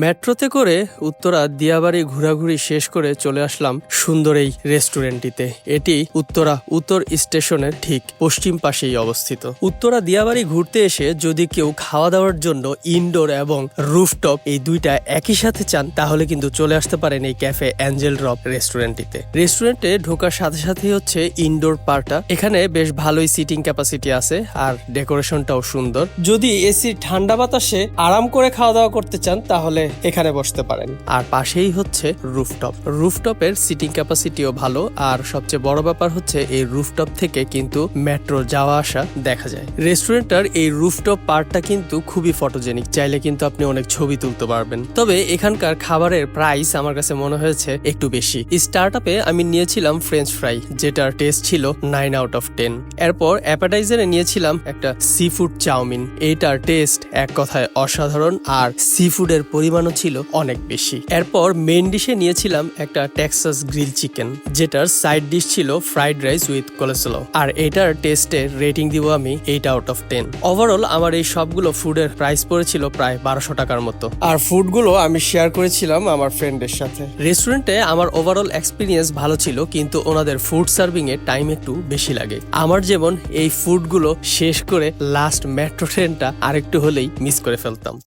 মেট্রোতে করে উত্তরা দিয়াবাড়ি ঘোরাঘুরি শেষ করে চলে আসলাম সুন্দর এই রেস্টুরেন্টটিতে। এটি উত্তরা উত্তর স্টেশনের ঠিক পশ্চিম পাশেই অবস্থিত। উত্তরা দিয়াবাড়ি ঘুরতে এসে যদি কেউ খাওয়া দাওয়ার জন্য ইনডোর এবং রুফটপ এই দুইটা একই সাথে চান তাহলে কিন্তু চলে আসতে পারেন এই ক্যাফে অ্যাঞ্জেল ড্রপ রেস্টুরেন্টটিতে। রেস্টুরেন্টে ঢোকার সাথে সাথেই হচ্ছে ইনডোর পার্টটা, এখানে বেশ ভালোই সিটিং ক্যাপাসিটি আছে আর ডেকোরেশনটাও সুন্দর। যদি এসি ঠান্ডা বাতাসে আরাম করে খাওয়া দাওয়া করতে চান তাহলে এখানে বসতে পারেন। আর পাশেই হচ্ছে রুফটপ। রুফটপের সিটিং ক্যাপাসিটিও ভালো, আর সবচেয়ে বড় ব্যাপার হচ্ছে এই রুফটপ থেকে কিন্তু মেট্রো যাওয়া আসা দেখা যায়। রেস্টুরেন্টটার এই রুফটপ পার্টটা কিন্তু খুবই ফটোজেনিক, চাইলে কিন্তু আপনি অনেক ছবি তুলতে পারবেন। তবে এখানকার খাবারের প্রাইস আমার কাছে মনে হয়েছে একটু বেশি। স্টার্টাপে আমি নিয়েছিলাম ফ্রেঞ্চ ফ্রাই, যেটার টেস্ট ছিল 9 আউট অফ 10। এরপর অ্যাপাটাইজারে নিয়েছিলাম একটা সি ফুড চাউমিন, এইটার টেস্ট এক কথায় অসাধারণ, আর সি ফুডের পরিমাণও ছিল অনেক বেশি। এরপর মেইন ডিশে নিয়েছিলাম একটা টেক্সাস গ্রিল চিকেন, যেটার সাইড ডিশ ছিল ফ্রাইড রাইস উইথ কোলেস্ট্রল, আর এটার টেস্টের রেটিং দিব আমি 8 আউট অফ 10। ওভারঅল আমার এই সবগুলো ফুডের প্রাইস পড়েছিল প্রায় 1200 টাকার মতো, আর ফুডগুলো আমি শেয়ার করেছিলাম আমার ফ্রেন্ডের সাথে। রেস্টুরেন্টে আমার ওভারঅল এক্সপিরিয়েন্স ভালো ছিল, কিন্তু ওনাদের ফুড সার্ভিং এর টাইম একটু বেশি লাগে। আমার যেমন এই ফুডগুলো শেষ করে লাস্ট মেট্রো ট্রেনটা আরেকটু হলেই মিস করে ফেলতাম।